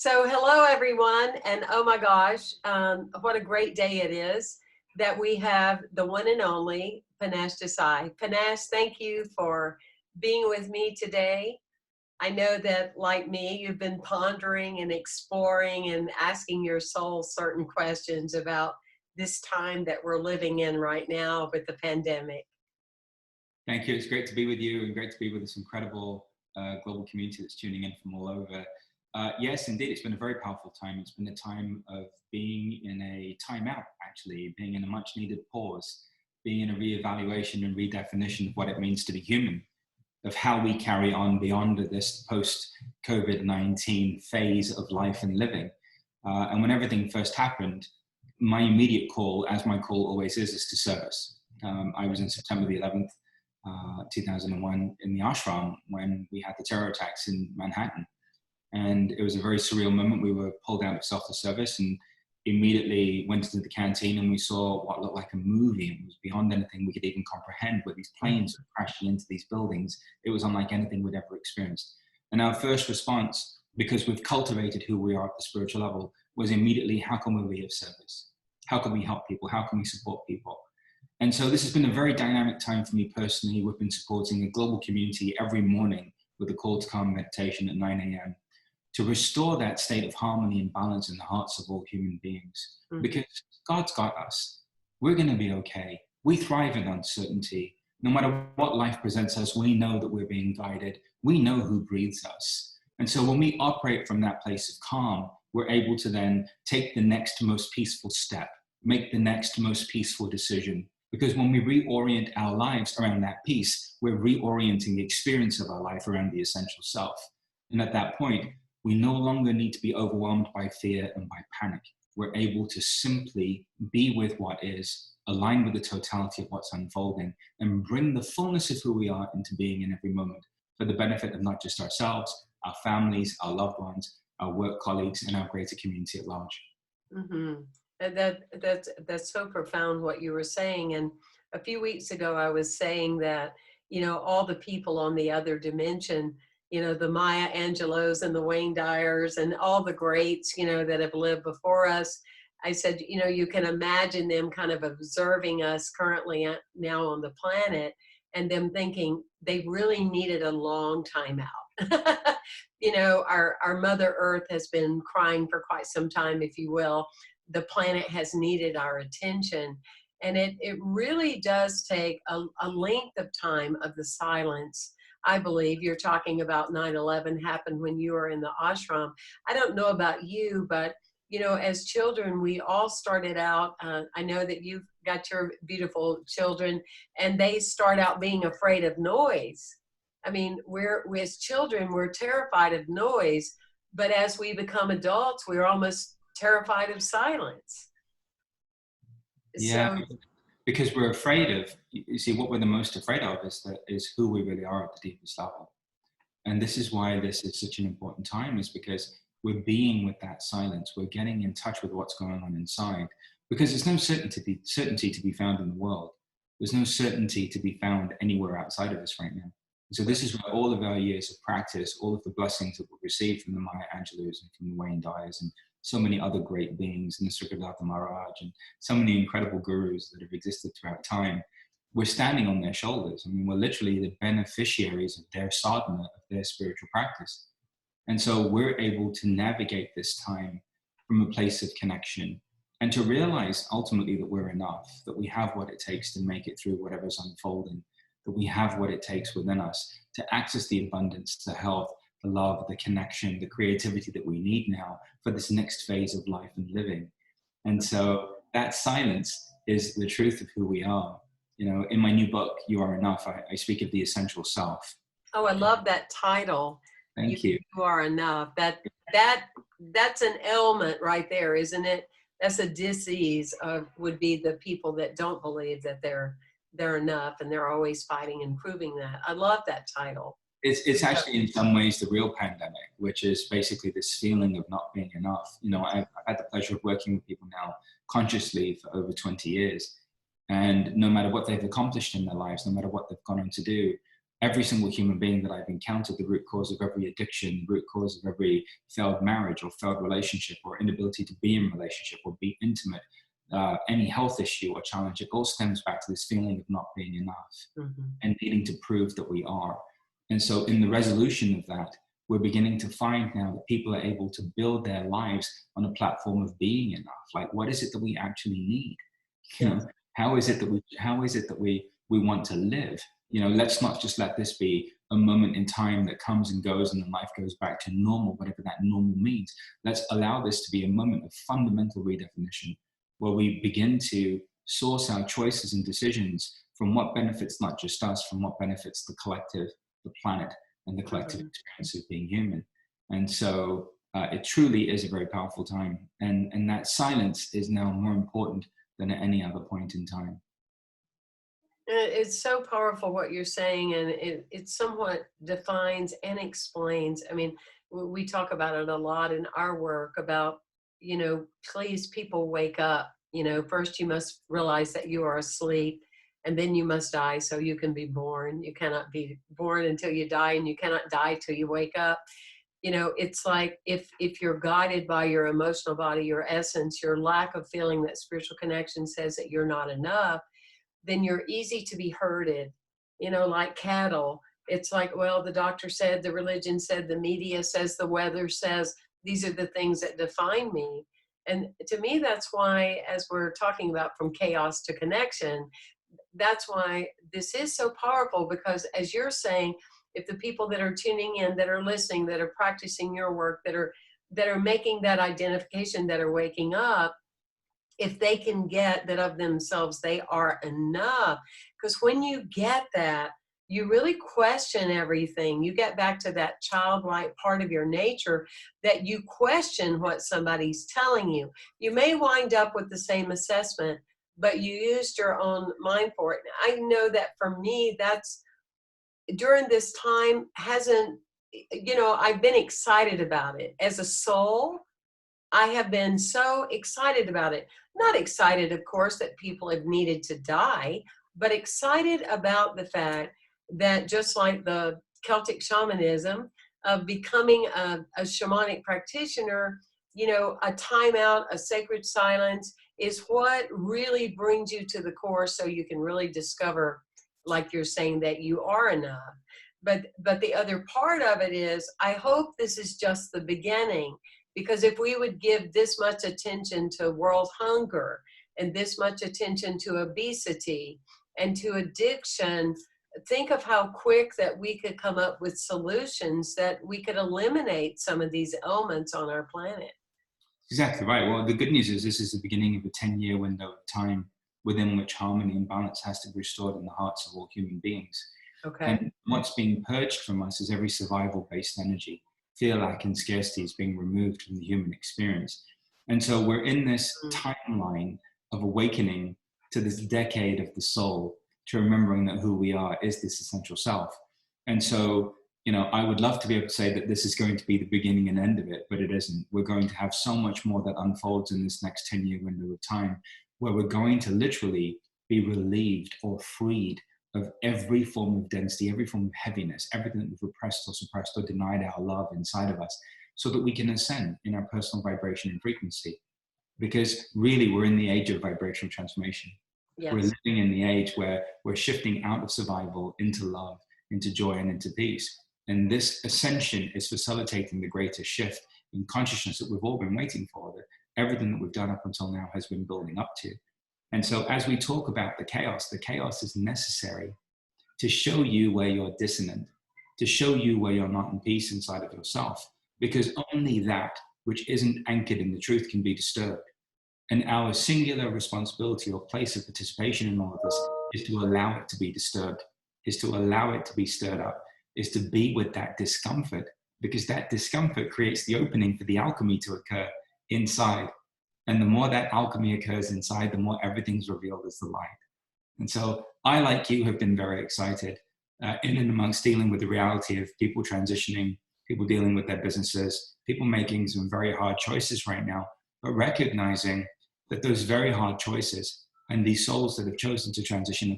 So hello everyone, and oh my gosh, what a great day it is that we have the one and only Panache Desai. Panache, thank you for being with me today. I know that, like me, you've been pondering and exploring and asking your soul certain questions about this time that we're living in right now with the pandemic. Thank you. It's great to be with you and great to be with this incredible global community that's tuning in from all over. Yes, indeed, it's been a very powerful time. It's been a time of being in a timeout, actually, being in a much needed pause, being in a reevaluation and redefinition of what it means to be human, of how we carry on beyond this post-COVID-19 phase of life and living. And when everything first happened, my immediate call, as my call always is to service. I was in September the 11th, 2001 in the ashram when we had the terror attacks in Manhattan. And it was a very surreal moment. We were pulled out of self-service and immediately went into the canteen and we saw what looked like a movie. It was beyond anything we could even comprehend, where these planes were crashing into these buildings. It was unlike anything we'd ever experienced. And our first response, because we've cultivated who we are at the spiritual level, was immediately, how can we be of service? How can we help people? How can we support people? And so this has been a very dynamic time for me personally. We've been supporting a global community every morning with a call to calm meditation at 9 a.m. to restore that state of harmony and balance in the hearts of all human beings. Because God's got us. We're going to be okay. We thrive in uncertainty. No matter what life presents us, we know that we're being guided. We know who breathes us. And so when we operate from that place of calm, we're able to then take the next most peaceful step, make the next most peaceful decision. Because when we reorient our lives around that peace, we're reorienting the experience of our life around the essential self. And at that point, we no longer need to be overwhelmed by fear and by panic. We're able to simply be with what is, align with the totality of what's unfolding, and bring the fullness of who we are into being in every moment for the benefit of not just ourselves, our families, our loved ones, our work colleagues, and our greater community at large. Mm-hmm. That's so profound what you were saying. And a few weeks ago, I was saying that, all the people on the other dimension, the Maya Angelos and the Wayne Dyers and all the greats, that have lived before us. I said, you can imagine them kind of observing us currently now on the planet and them thinking they really needed a long time out. Our Mother Earth has been crying for quite some time, if you will. The planet has needed our attention. And it really does take a length of time of the silence. I believe you're talking about 9/11 happened when you were in the ashram. I don't know about you, but, as children, we all started out, I know that you've got your beautiful children, and they start out being afraid of noise. I mean, as children, we're terrified of noise, but as we become adults, we're almost terrified of silence. Yeah, because we're afraid of, you see, what we're the most afraid of is who we really are at the deepest level. And this is why this is such an important time, is because we're being with that silence. We're getting in touch with what's going on inside, because there's no certainty to be found in the world. There's no certainty to be found anywhere outside of us right now. So this is where all of our years of practice, all of the blessings that we've received from the Maya Angelos and from the Wayne Dyers and so many other great beings, and the Srikadata Maharaj, and so many incredible gurus that have existed throughout time, we're standing on their shoulders. I mean, we're literally the beneficiaries of their sadhana, of their spiritual practice. And so we're able to navigate this time from a place of connection and to realize ultimately that we're enough, that we have what it takes to make it through whatever's unfolding, that we have what it takes within us to access the abundance, the health, the love, the connection, the creativity that we need now for this next phase of life and living. And so that silence is the truth of who we are. In my new book, You Are Enough, I speak of the essential self. Oh, I love that title. Thank you. You are enough. That's an ailment right there, isn't it? That's a disease would be the people that don't believe that they're enough, and they're always fighting and proving that. I love that title. It's actually in some ways the real pandemic, which is basically this feeling of not being enough. I've had the pleasure of working with people now consciously for over 20 years. And no matter what they've accomplished in their lives, no matter what they've gone on to do, every single human being that I've encountered, the root cause of every addiction, the root cause of every failed marriage or failed relationship or inability to be in relationship or be intimate, any health issue or challenge, it all stems back to this feeling of not being enough and needing to prove that we are. And so in the resolution of that, we're beginning to find now that people are able to build their lives on a platform of being enough. Like, what is it that we actually need? You know, how is it that we want to live? You know, let's not just let this be a moment in time that comes and goes and then life goes back to normal, whatever that normal means. Let's allow this to be a moment of fundamental redefinition, where we begin to source our choices and decisions from what benefits not just us, from what benefits the collective, the planet, and the collective experience of being human. And so it truly is a very powerful time. And that silence is now more important than at any other point in time. It's so powerful what you're saying, and it somewhat defines and explains. I mean, we talk about it a lot in our work about, please people wake up. First you must realize that you are asleep, and then you must die so you can be born. You cannot be born until you die, and you cannot die till you wake up. It's like if you're guided by your emotional body, your essence, your lack of feeling that spiritual connection says that you're not enough, then you're easy to be herded, like cattle. It's like, well, the doctor said, the religion said, the media says, the weather says, these are the things that define me. And to me, that's why, as we're talking about from chaos to connection, that's why this is so powerful, because as you're saying, if the people that are tuning in, that are listening, that are practicing your work, that are making that identification, that are waking up, if they can get that of themselves, they are enough. Because when you get that, you really question everything. You get back to that childlike part of your nature, that you question what somebody's telling you. You may wind up with the same assessment, but you used your own mind for it. I know that for me, that's during this time hasn't, I've been excited about it. As a soul, I have been so excited about it. Not excited, of course, that people have needed to die, but excited about the fact that, just like the Celtic shamanism of becoming a shamanic practitioner, a timeout, a sacred silence is what really brings you to the core, so you can really discover, like you're saying, that you are enough. But the other part of it is, I hope this is just the beginning, because if we would give this much attention to world hunger and this much attention to obesity and to addiction, think of how quick that we could come up with solutions that we could eliminate some of these ailments on our planet. Exactly right. Well, the good news is this is the beginning of a 10-year window of time within which harmony and balance has to be restored in the hearts of all human beings. Okay. And what's being purged from us is every survival-based energy. Fear, lack, and scarcity is being removed from the human experience. And so we're in this timeline of awakening to this decade of the soul, to remembering that who we are is this essential self. And so, I would love to be able to say that this is going to be the beginning and end of it, but it isn't. We're going to have so much more that unfolds in this next 10-year window of time, where we're going to literally be relieved or freed of every form of density, every form of heaviness, everything that we've repressed or suppressed or denied our love inside of us, so that we can ascend in our personal vibration and frequency. Because really, we're in the age of vibrational transformation. Yes. We're living in the age where we're shifting out of survival into love, into joy, and into peace. And this ascension is facilitating the greatest shift in consciousness that we've all been waiting for, that everything that we've done up until now has been building up to. And so as we talk about the chaos is necessary to show you where you're dissonant, to show you where you're not in peace inside of yourself, because only that which isn't anchored in the truth can be disturbed. And our singular responsibility or place of participation in all of this is to allow it to be disturbed, is to allow it to be stirred up, is to be with that discomfort, because that discomfort creates the opening for the alchemy to occur inside. And the more that alchemy occurs inside, the more everything's revealed as the light. And so I, like you, have been very excited in and amongst dealing with the reality of people transitioning, people dealing with their businesses, people making some very hard choices right now, but recognizing that those very hard choices and these souls that have chosen to transition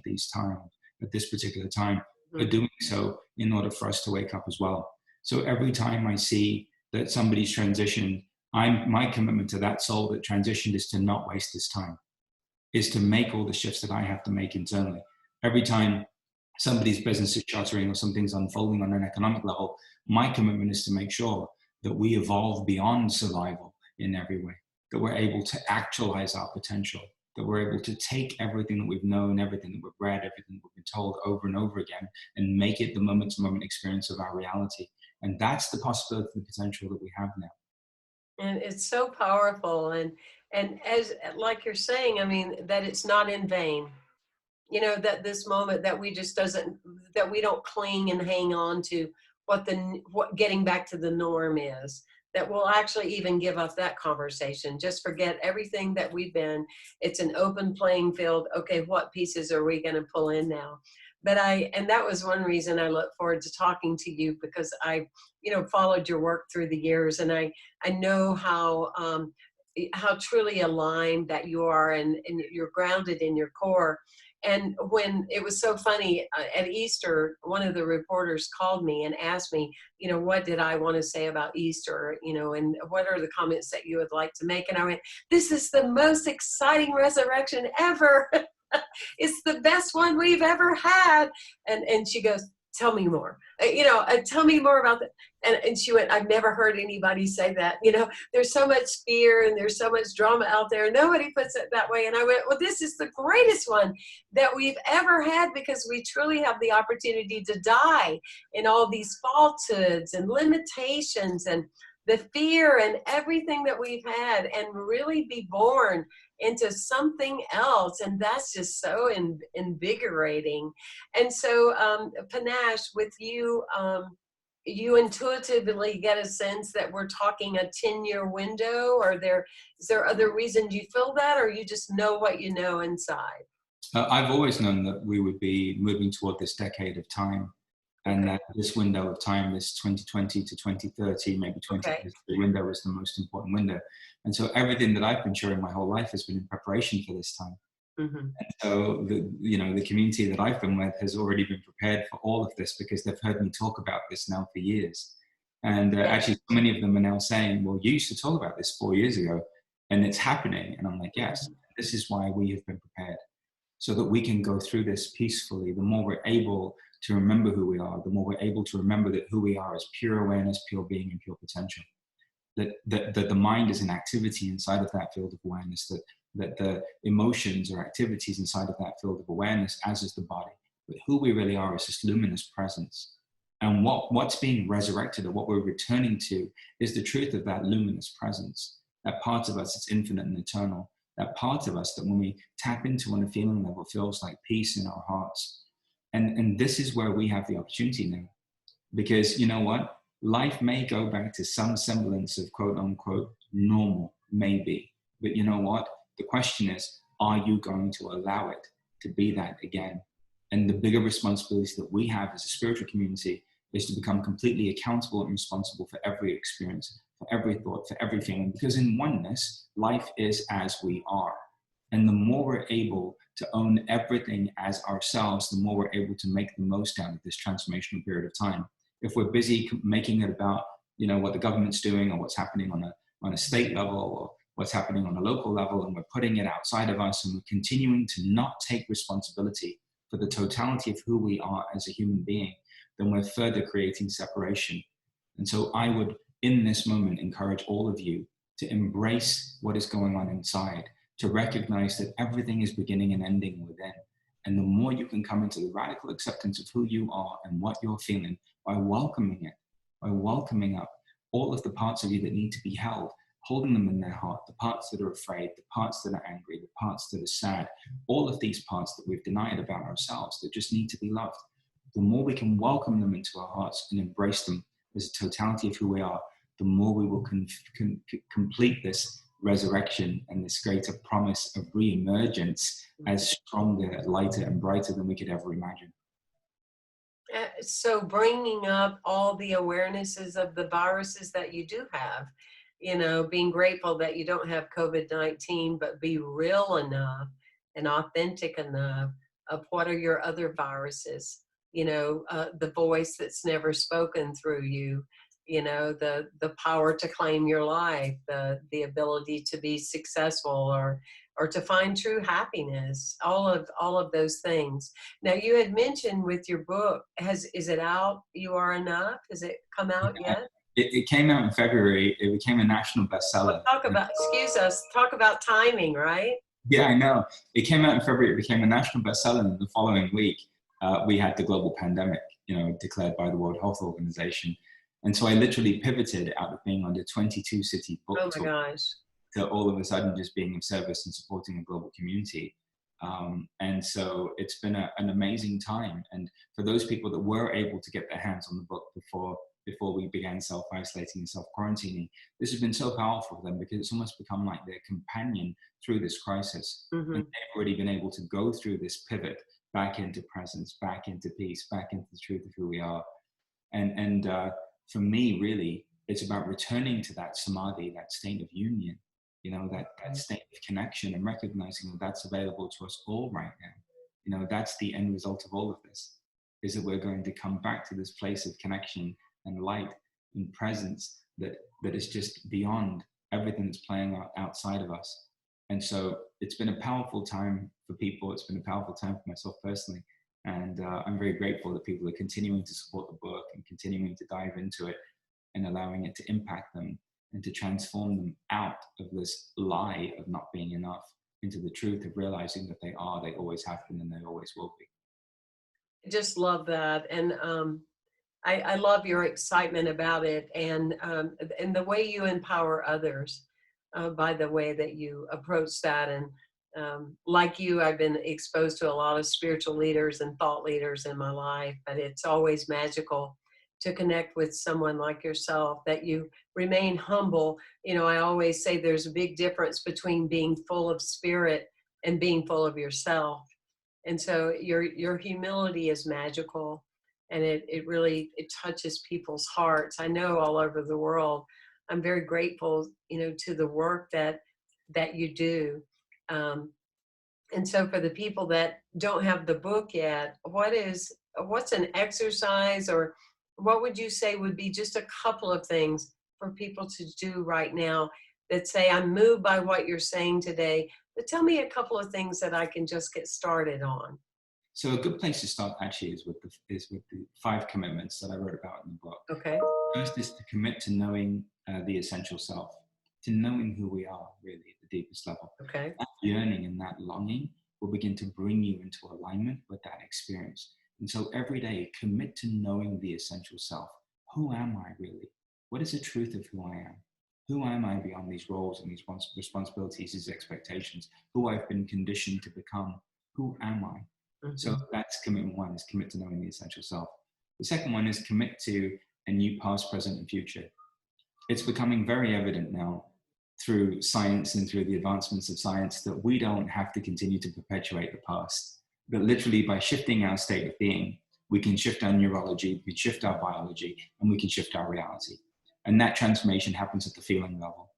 at this particular time, are doing so in order for us to wake up as well. So every time I see that somebody's transitioned, my commitment to that soul that transitioned is to not waste this time, is to make all the shifts that I have to make internally. Every time somebody's business is shuttering or something's unfolding on an economic level, my commitment is to make sure that we evolve beyond survival in every way, that we're able to actualize our potential, that we're able to take everything that we've known, everything that we've read, everything that we've been told over and over again, and make it the moment-to-moment experience of our reality. And that's the possibility, the potential that we have now. And it's so powerful. And as like you're saying, I mean, that it's not in vain. You know, that this moment that we just doesn't, that we don't cling and hang on to what getting back to the norm is, that we'll actually even give up that conversation, just forget everything that we've been. It's an open playing field. Okay, what pieces are we going to pull in now? But and that was one reason I look forward to talking to you, because I, you know, followed your work through the years, and I know how truly aligned that you are, and you're grounded in your core. And when it was so funny, at Easter, one of the reporters called me and asked me, you know, what did I want to say about Easter, you know, and what are the comments that you would like to make? And I went, this is the most exciting resurrection ever. It's the best one we've ever had. And she goes, tell me more, tell me more about that. And she went, I've never heard anybody say that. You know, there's so much fear and there's so much drama out there. Nobody puts it that way. And I went, well, this is the greatest one that we've ever had, because we truly have the opportunity to die in all these falsehoods and limitations and the fear and everything that we've had, and really be born into something else. And that's just so invigorating. And so, Panache, with you, you intuitively get a sense that we're talking a 10-year window, or is there other reasons you feel that, or you just know what you know inside? I've always known that we would be moving toward this decade of time, and that this window of time, this 2020 to 2030, maybe 20 Okay. years, the window is the most important window. And so everything that I've been sharing my whole life has been in preparation for this time. Mm-hmm. So the community that I've been with has already been prepared for all of this, because they've heard me talk about this now for years. And actually, so many of them are now saying, well, you used to talk about this 4 years ago, and it's happening. And I'm like, yes, this is why we have been prepared, so that we can go through this peacefully. The more we're able to remember who we are, the more we're able to remember that who we are is pure awareness, pure being, and pure potential. That the mind is an activity inside of that field of awareness, that the emotions are activities inside of that field of awareness, as is the body. But who we really are is this luminous presence. And what's being resurrected, or what we're returning to, is the truth of that luminous presence, that part of us that's infinite and eternal, that part of us that when we tap into on a feeling level feels like peace in our hearts. And this is where we have the opportunity now. Because you know what? Life may go back to some semblance of quote unquote normal, maybe. But you know what? The question is, are you going to allow it to be that again? And the bigger responsibility that we have as a spiritual community is to become completely accountable and responsible for every experience, for every thought, for every feeling. Because in oneness, life is as we are. And the more we're able to own everything as ourselves, the more we're able to make the most out of this transformational period of time. If we're busy making it about, what the government's doing, or what's happening on a state level, or what's happening on a local level, and we're putting it outside of us, and we're continuing to not take responsibility for the totality of who we are as a human being, then we're further creating separation. And so I would, in this moment, encourage all of you to embrace what is going on inside, to recognize that everything is beginning and ending within. And the more you can come into the radical acceptance of who you are and what you're feeling, by welcoming it, by welcoming up all of the parts of you that need to be held, holding them in their heart, the parts that are afraid, the parts that are angry, the parts that are sad, all of these parts that we've denied about ourselves that just need to be loved. The more we can welcome them into our hearts and embrace them as a totality of who we are, the more we will complete this resurrection and this greater promise of re-emergence as stronger, lighter, and brighter than we could ever imagine. So bringing up all the awarenesses of the viruses that you do have, being grateful that you don't have COVID-19, but be real enough and authentic enough of what are your other viruses, the voice that's never spoken through you, the power to claim your life, the ability to be successful, or to find true happiness, all of those things. Now, you had mentioned with your book, is it out? You Are Enough? Has it come out Yeah. yet? It came out in February. It became a national Well, bestseller. excuse us, talk about timing, right? Yeah, I know. It came out in February. It became a national bestseller. And the following week, we had the global pandemic, declared by the World Health Organization. And so I literally pivoted out of being on the 22 city book Oh my tour gosh. to all of a sudden just being of service and supporting a global community. And so it's been an amazing time. And for those people that were able to get their hands on the book before we began self-isolating and self-quarantining, this has been so powerful for them because it's almost become like their companion through this crisis. Mm-hmm. And they've already been able to go through this pivot back into presence, back into peace, back into the truth of who we are. And for me, really, it's about returning to that samadhi, that state of union, that state of connection, and recognizing that that's available to us all right now. That's the end result of all of this, is that we're going to come back to this place of connection and light and presence that is just beyond everything that's playing out outside of us. And so it's been a powerful time for people. It's been a powerful time for myself personally. And I'm very grateful that people are continuing to support the book and continuing to dive into it and allowing it to impact them and to transform them out of this lie of not being enough into the truth of realizing that they always have been, and they always will be. I just love that. And I love your excitement about it, and the way you empower others by the way that you approach that. And like you, I've been exposed to a lot of spiritual leaders and thought leaders in my life, but it's always magical to connect with someone like yourself, that you remain humble. I always say there's a big difference between being full of spirit and being full of yourself. And so your humility is magical, and it really it touches people's hearts. I know all over the world. I'm very grateful, to the work that you do. Um, and so for the people that don't have the book yet, what's an exercise, or what would you say would be just a couple of things for people to do right now that say, I'm moved by what you're saying today, but tell me a couple of things that I can just get started on. So a good place to start actually is with the 5 commitments that I wrote about in the book. Okay. First is to commit to knowing the essential self, to knowing who we are really at the deepest level. Okay. That yearning and that longing will begin to bring you into alignment with that experience. And so every day, commit to knowing the essential self. Who am I really? What is the truth of who I am? Who am I beyond these roles and these responsibilities, these expectations? Who I've been conditioned to become? Who am I? Mm-hmm. So that's commitment 1, is commit to knowing the essential self. The second one is commit to a new past, present, and future. It's becoming very evident now through science and through the advancements of science that we don't have to continue to perpetuate the past. But literally by shifting our state of being, we can shift our neurology, we can shift our biology, and we can shift our reality. And that transformation happens at the feeling level.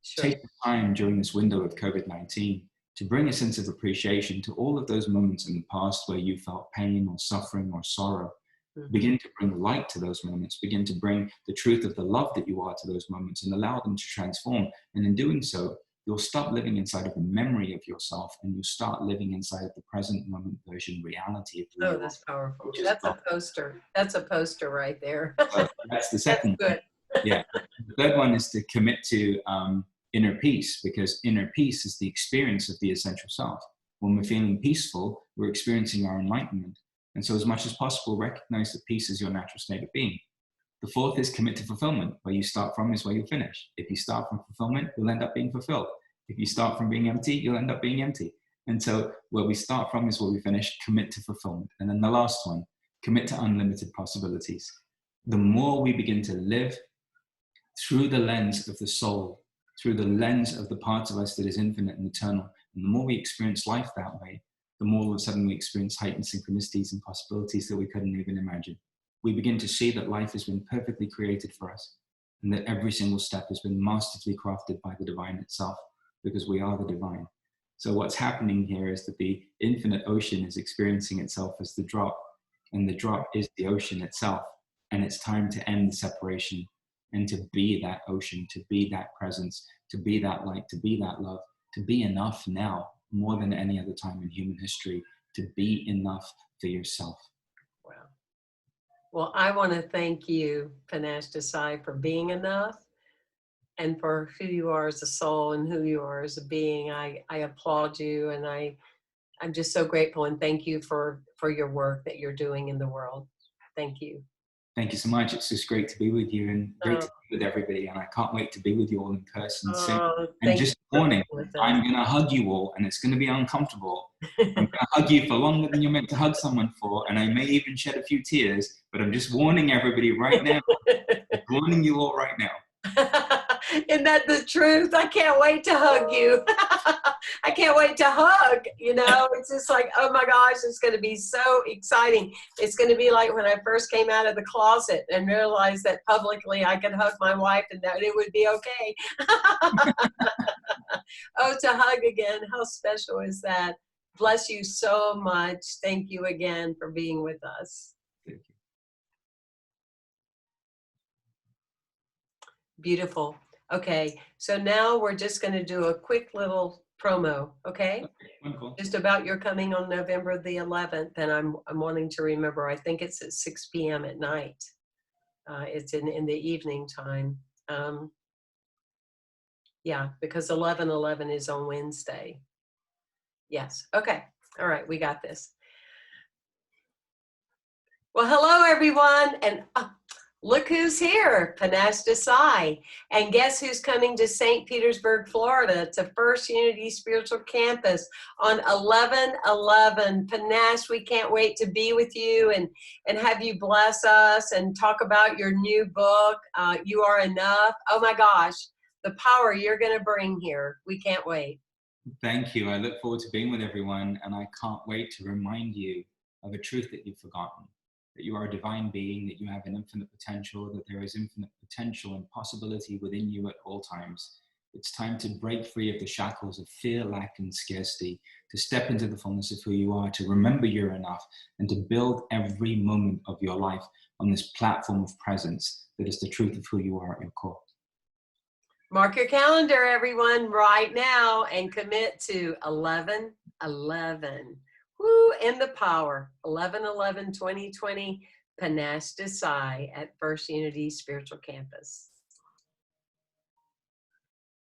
Sure. Take the time during this window of COVID-19 to bring a sense of appreciation to all of those moments in the past where you felt pain or suffering or sorrow. Mm-hmm. Begin to bring light to those moments, begin to bring the truth of the love that you are to those moments and allow them to transform. And in doing so, you'll stop living inside of the memory of yourself and you'll start living inside of the present moment version reality of who you are. That's powerful. That's a poster. That's a poster right there. So that's the second one. Yeah. The third one is to commit to inner peace, because inner peace is the experience of the essential self. When we're feeling peaceful, we're experiencing our enlightenment. And so as much as possible, recognize that peace is your natural state of being. The fourth is commit to fulfillment. Where you start from is where you'll finish. If you start from fulfillment, you'll end up being fulfilled. If you start from being empty, you'll end up being empty. And so where we start from is where we finish. Commit to fulfillment. And then the last one, commit to unlimited possibilities. The more we begin to live through the lens of the soul, through the lens of the parts of us that is infinite and eternal, and the more we experience life that way, the more all of a sudden we experience heightened synchronicities and possibilities that we couldn't even imagine. We begin to see that life has been perfectly created for us, and that every single step has been masterfully crafted by the divine itself, because we are the divine. So what's happening here is that the infinite ocean is experiencing itself as the drop, and the drop is the ocean itself. And it's time to end the separation and to be that ocean, to be that presence, to be that light, to be that love, to be enough now more than any other time in human history, to be enough for yourself. Wow. Well, I want to thank you, Panache Desai, for being enough and for who you are as a soul and who you are as a being. I applaud you, and I'm just so grateful, and thank you for your work that you're doing in the world. Thank you. Thank you so much. It's just great to be with you and great to be with everybody. And I can't wait to be with you all in person soon. And Thank just you for warning, being with I'm us. going to hug you all and it's going to be uncomfortable. I'm going to hug you for longer than you're meant to hug someone for. And I may even shed a few tears, but I'm just warning everybody right now. I'm warning you all right now. Isn't that the truth? I can't wait to hug you. I can't wait to hug. You know, it's just like, oh my gosh, it's going to be so exciting. It's going to be like when I first came out of the closet and realized that publicly I could hug my wife and that it would be okay. Oh, to hug again. How special is that? Bless you so much. Thank you again for being with us. Thank you. Beautiful. Okay, so now we're just going to do a quick little promo, okay? Wonderful. Just about your coming on November the 11th, and I'm wanting to remember, I think it's at 6 p.m. at night. It's in the evening time. Yeah, because 11/11 is on Wednesday. Yes, okay. All right, we got this. Well, hello, everyone, and look who's here, Panache Desai. And guess who's coming to St. Petersburg, Florida, to First Unity Spiritual Campus on 11/11. Panache, we can't wait to be with you and have you bless us and talk about your new book, You Are Enough. Oh my gosh, the power you're going to bring here. We can't wait. Thank you. I look forward to being with everyone, and I can't wait to remind you of a truth that you've forgotten, that you are a divine being, that you have an infinite potential, that there is infinite potential and possibility within you at all times. It's time to break free of the shackles of fear, lack, and scarcity, to step into the fullness of who you are, to remember you're enough, and to build every moment of your life on this platform of presence that is the truth of who you are at your core. Mark your calendar, everyone, right now, and commit to 11/11. Woo, in the power. 11/11/2020, Panache Desai at First Unity Spiritual Campus.